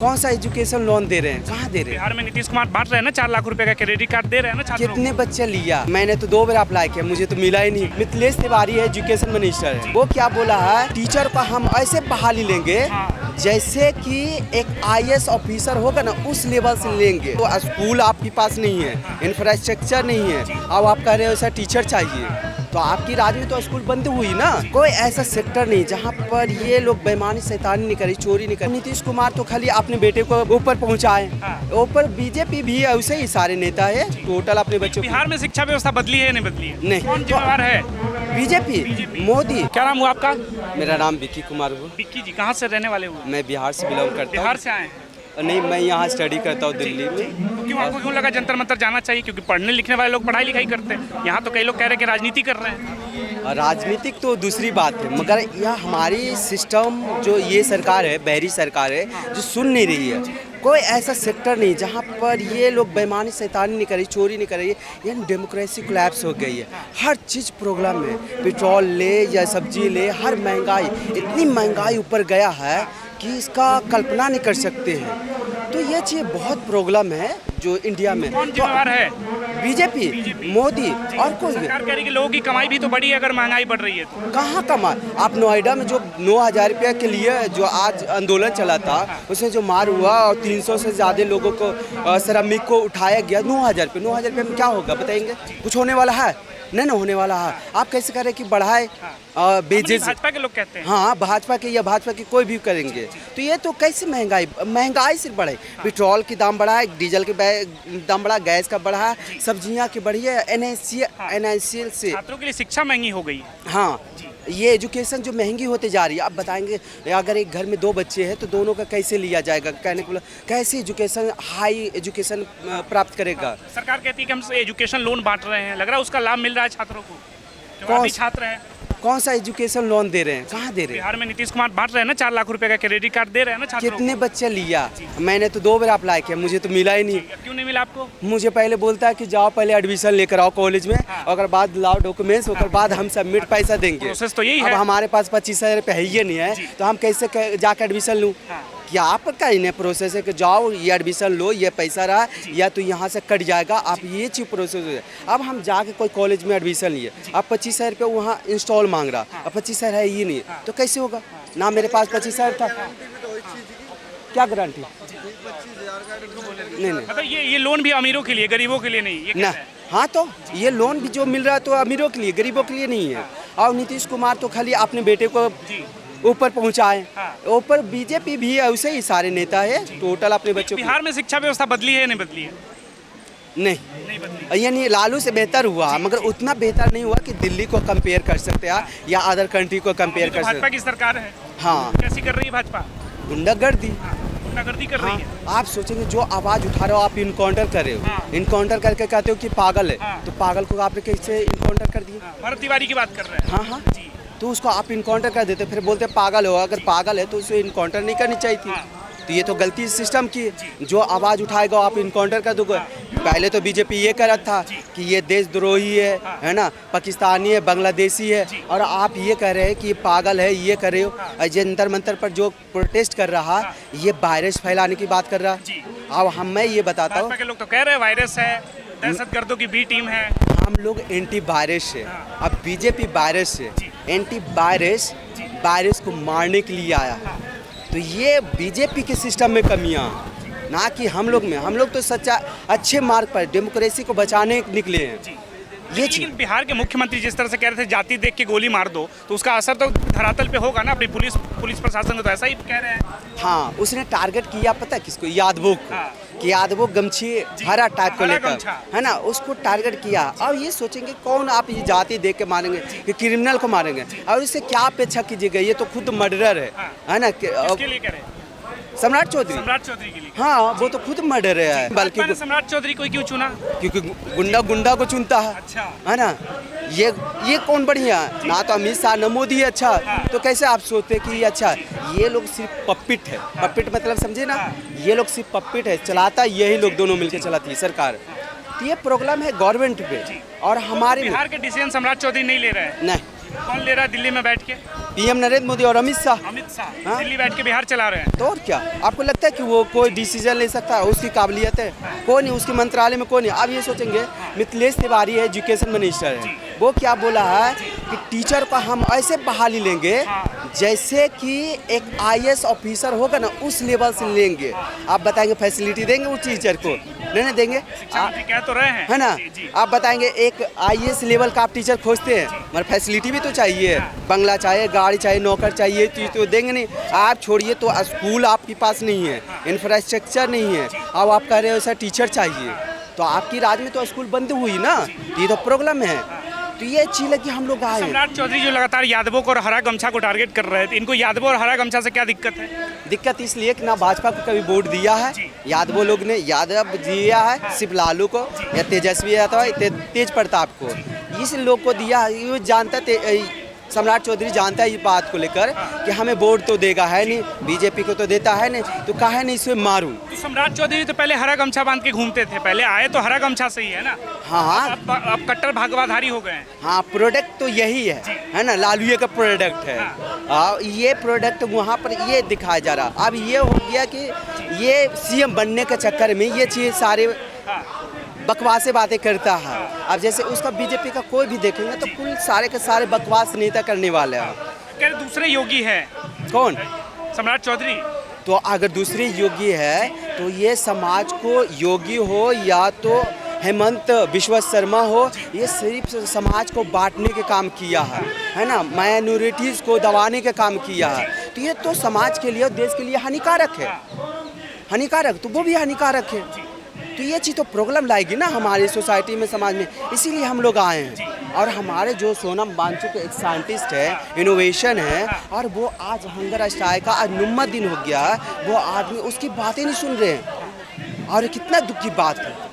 कौन सा education loan दे रहे हैं, कहाँ दे रहे हैं? बिहार में नीतीश कुमार बांट रहे हैं ना, 4 लाख रुपए का क्रेडिट कार्ड दे रहे हैं ना छात्रों को। कितने बच्चे लिया? मैंने तो 2 बार अप्लाई किया, मुझे तो मिला ही नहीं। मिथिलेश तिवारी है, एजुकेशन मिनिस्टर है, वो क्या बोला है, टीचर को हम ऐसे बहाली लेंगे जैसे कि एक IAS ऑफिसर होगा ना, उस लेवल से लेंगे। तो स्कूल आपके पास नहीं है, इंफ्रास्ट्रक्चर नहीं है, अब आप कह रहे हो ऐसा टीचर चाहिए, तो आपकी राज्य में तो स्कूल बंद हुई ना। कोई ऐसा सेक्टर नहीं जहाँ पर ये लोग बेईमानी शैतानी नहीं करी, चोरी नहीं करी। नीतीश कुमार तो खाली अपने बेटे को ऊपर पहुँचाए, ऊपर बीजेपी भी है, उसे ही सारे नेता है टोटल अपने बच्चों। बिहार में शिक्षा व्यवस्था बदली है नहीं बदली है? नहीं। कौन जिम्मेवार है? बीजेपी, मोदी। क्या नाम हुआ आपका? मेरा नाम विक्की कुमार हुआ। विक्की जी, कहाँ से रहने वाले हुए? मैं बिहार से बिलोंग करता बिहार से आए हैं? हूँ। नहीं, मैं यहाँ स्टडी करता हूँ दिल्ली में। तो क्यों आपको क्यों लगा जंतर मंतर जाना चाहिए? क्योंकि पढ़ने लिखने वाले लोग पढ़ाई लिखाई करते हैं, यहाँ तो कई लोग कह रहे हैं कि राजनीति कर रहे हैं। राजनीतिक तो दूसरी बात है, मगर यह हमारी सिस्टम जो ये सरकार है, बहरी सरकार है, जो सुन नहीं रही है। कोई ऐसा सेक्टर नहीं जहाँ पर ये लोग बेईमानी शैतानी नहीं करी, चोरी नहीं करी। ये डेमोक्रेसी कोलैप्स हो गई है। हर चीज़ प्रॉब्लम है, पेट्रोल ले या सब्जी ले, हर महंगाई, इतनी महंगाई ऊपर गया है कि इसका कल्पना नहीं कर सकते हैं। तो ये चीज़ बहुत प्रॉब्लम है जो इंडिया में। कौन जिम्मेवार है? बीजेपी, मोदी और कोई भी। सरकार कह रही है कि लोगों की कमाई भी तो बढ़ी है अगर महंगाई बढ़ रही है तो। कहाँ कमा? आप नोएडा में जो 9,000 रुपये के लिए जो आज आंदोलन चला था, उसमें जो मार हुआ और 300 से ज़्यादा लोगों को, श्रमिक को उठाया गया, 9,000 रुपये। 9,000 रुपये में क्या होगा बताएंगे? कुछ होने वाला है? नहीं ना होने वाला है। आप कैसे कह रहे हैं कि बढ़ाए बेजेस? भाजपा के लोग कहते हैं। हाँ, भाजपा के या भाजपा के कोई भी करेंगे तो ये तो कैसे महंगाई सिर्फ बढ़े। पेट्रोल की दाम बढ़ा है, डीजल के दाम बढ़ा, गैस का बढ़ा, सब्जियां की बढ़ी है, NICL से। छात्रों के लिए शिक्षा महंगी हो गई। हाँ, ये एजुकेशन जो महंगी होते जा रही है। आप बताएंगे अगर एक घर में 2 बच्चे हैं तो दोनों का कैसे लिया जाएगा? कहने को कैसे एजुकेशन, हाई एजुकेशन प्राप्त करेगा? सरकार कहती है कि हम एजुकेशन लोन बांट रहे हैं, लग रहा है उसका लाभ मिल रहा है छात्रों को जो कौन- अभी छात्र हैं। कौन सा एजुकेशन लोन दे रहे हैं, कहाँ दे रहे हैं? बिहार में नीतीश कुमार बांट रहे हैं ना, 4 लाख रुपए का क्रेडिट कार्ड दे रहे हैं ना छात्रों कितने बच्चे लिया? मैंने तो 2 बार अप्लाई किया, मुझे तो मिला ही नहीं। को। क्यों नहीं मिला आपको? मुझे पहले बोलता है कि जाओ पहले एडमिशन लेकर आओ कॉलेज में, और बाद लाओ डॉक्यूमेंट्स, और बाद हम सबमिट पैसा देंगे। प्रोसेस तो यही है। अब हमारे पास 25,000 रुपये है ही नहीं है, तो हम कैसे जाकर एडमिशन लूँ? क्या आपका इन्हें प्रोसेस है कि जाओ ये एडमिशन लो, ये पैसा रहा या तो यहाँ से कट जाएगा, आप ये चीज़ प्रोसेस है। अब हम जाके कोई कॉलेज में एडमिशन लिए, अब 25,000 रुपये वहाँ इंस्टॉल मांग रहा, अब 25,000 है ही नहीं, तो कैसे होगा? ना मेरे पास 25,000 था, क्या गारंटी? नहीं। मतलब ये लोन भी अमीरों के लिए, गरीबों के लिए नहीं, ये ना, हाँ, तो ये लोन भी जो मिल रहा है तो अमीरों के लिए, गरीबों के लिए नहीं है। और नीतीश कुमार तो खाली अपने बेटे को ऊपर पहुँचाए, ऊपर बीजेपी भी है, उसे ही सारे नेता है टोटल अपने बच्चों को। बिहार में शिक्षा व्यवस्था बदली है नहीं बदली है? नहीं बदली। यानी लालू से बेहतर हुआ, मगर उतना बेहतर नहीं हुआ कि दिल्ली को कंपेयर कर सकते हैं या अदर कंट्री को कंपेयर कर भाजपा सकते। की सरकार है। हाँ, कैसी कर रही है भाजपा? गुंडागर्दी। गुंडागर्दी कर रही है। आप सोचेंगे जो आवाज़ उठा रहे हो, आप इनकाउंटर कर रहे हो, इनकाउंटर करके कहते हो कि पागल है, तो पागल को आपने कैसे इनकाउंटर कर दिया? भरत तिवारी की बात कर रहे हैं। हाँ, तो उसको आप इनकाउंटर कर देते, फिर बोलते पागल हो। अगर पागल है तो उसे इनकाउंटर नहीं करनी चाहिए थी। तो ये तो गलती सिस्टम की है। जो आवाज़ उठाएगा आप इनकाउंटर कर दोगे। पहले तो बीजेपी ये कर रहा था कि ये देशद्रोही है ना, पाकिस्तानी है, बांग्लादेशी है, और आप ये कह रहे हैं कि ये पागल है, ये कर रहे हो। जंतर मंतर पर जो प्रोटेस्ट कर रहा, ये वायरस फैलाने की बात कर रहा। अब मैं ये बताता हूँ, भाजपा के लोग तो कह रहे हैं वायरस है, दहशतगर्दों की बी टीम है। हम लोग एंटी वायरस है, अब बीजेपी वायरस है। एंटी वायरस को मारने के लिए आया है। तो ये बीजेपी के सिस्टम में कमियां, ना कि हम लोग में। हम लोग तो सच्चा अच्छे मार्ग पर डेमोक्रेसी को बचाने निकले हैं। ये लेकिन बिहार के मुख्यमंत्री जिस तरह से कह रहे थे जाति देख के गोली मार दो, तो उसका असर तो धरातल पे होगा ना। अपनी पुलिस प्रशासन को तो ऐसा ही कह रहे हैं। हाँ, उसने टारगेट किया पता है किसको? यादवों को। कि यादवों गमछी हरा टाइप को लेकर, है ना, उसको टारगेट किया। और ये सोचेंगे कौन आप ये जाति देख के मारेंगे कि क्रिमिनल को मारेंगे, और इससे क्या अपेक्षा कीजिएगा? ये तो खुद मर्डरर है ना। किसके लिए कह रहे हैं? सम्राट चौधरी के लिए। हाँ, वो तो खुद मर्डर है। बल्कि सम्राट चौधरी को क्यों चुना? क्योंकि गुंडा को चुनता है। अच्छा। है ना। ये कौन बढ़िया है? ना तो अमित शाह ना मोदी अच्छा, तो कैसे आप सोचते कि ये अच्छा है? ये लोग सिर्फ पप्पिट है। पप्पिट मतलब समझे ना, ये लोग सिर्फ पप्पिट है, चलाता यही लोग दोनों मिलकर चलाती है सरकार। तो ये प्रॉब्लम है गवर्नमेंट पे और हमारे बिहार के डिसीजन सम्राट चौधरी नहीं ले रहे हैं। नहीं, कौन ले रहा है दिल्ली में बैठ के? पीएम नरेंद्र मोदी और अमित शाह। अमित शाह हाँ? दिल्ली बैठ के बिहार चला रहे हैं। तो और क्या, आपको लगता है कि वो कोई डिसीजन ले सकता है? उसकी काबिलियत है? कौन है उसके मंत्रालय में? कौन है? आप ये सोचेंगे मिथिलेश तिवारी है, एजुकेशन मिनिस्टर है, वो क्या बोला है कि टीचर को हम ऐसे बहाली लेंगे जैसे कि एक आईएएस ऑफिसर होगा ना, उस लेवल से लेंगे। आप बताएंगे फैसिलिटी देंगे उस टीचर को? नहीं देंगे। कह तो रहे हैं, है ना? जी, जी। आप बताएंगे एक आईएएस लेवल का आप टीचर खोजते हैं, मगर फैसिलिटी भी तो चाहिए, बंगला चाहिए, गाड़ी चाहिए, नौकर चाहिए, तो देंगे नहीं। आप छोड़िए तो स्कूल आपके पास नहीं है, इंफ्रास्ट्रक्चर नहीं है, अब आप कह रहे हो ऐसा टीचर चाहिए, तो आपकी राज्य में तो स्कूल बंद हुई ना, ये तो प्रॉब्लम है। तो ये चीज है कि हम लोग आए। सम्राट चौधरी जो लगातार यादवों को और हरा गमछा को टारगेट कर रहे थे, इनको यादवों और हरा गमछा से क्या दिक्कत है? दिक्कत इसलिए कि ना भाजपा को कभी वोट दिया है, यादवों लोग ने यादव दिया है सिर्फ लालू को या तेजस्वी अथवा तेज प्रताप को, इस लोग को दिया। ये जानता सम्राट चौधरी जानता है इस बात को लेकर कि हमें वोट तो देगा है नहीं, बीजेपी को तो देता है नहीं, तो काहे नहीं इसमें मारूं। तो सम्राट चौधरी तो पहले हरा गमछा बांध के घूमते थे, पहले आए तो हरा गमछा से ही है ना। हाँ अब कट्टर भागवाधारी हो गए हैं। हाँ, प्रोडक्ट तो यही है ना, लालू का प्रोडक्ट है। ये प्रोडक्ट वहाँ पर ये दिखाया जा रहा। अब ये हो गया कि ये सीएम बनने के चक्कर में ये चीज़ सारे बकवासे बातें करता है। अब जैसे उसका बीजेपी का कोई भी देखेंगे तो कुल सारे के सारे बकवास नेता करने वाले हैं। क्या दूसरे योगी है? कौन? सम्राट चौधरी। तो अगर दूसरे योगी है तो ये समाज को, योगी हो या तो हेमंत बिश्व शर्मा हो, ये सिर्फ समाज को बांटने के काम किया है ना, माइनॉरिटीज़ को दबाने के काम किया है। तो ये तो समाज के लिए और देश के लिए हानिकारक है, हानिकारक, तो वो भी हानिकारक है। तो ये चीज़ तो प्रॉब्लम लाएगी ना हमारी सोसाइटी में, समाज में, इसीलिए हम लोग आए हैं। और हमारे जो सोनम वांगचुक एक साइंटिस्ट है, इनोवेशन है, और वो आज हंगर स्ट्राइक का आज 9वां दिन हो गया है, वो आदमी उसकी बातें नहीं सुन रहे हैं, और कितना दुख की बात है।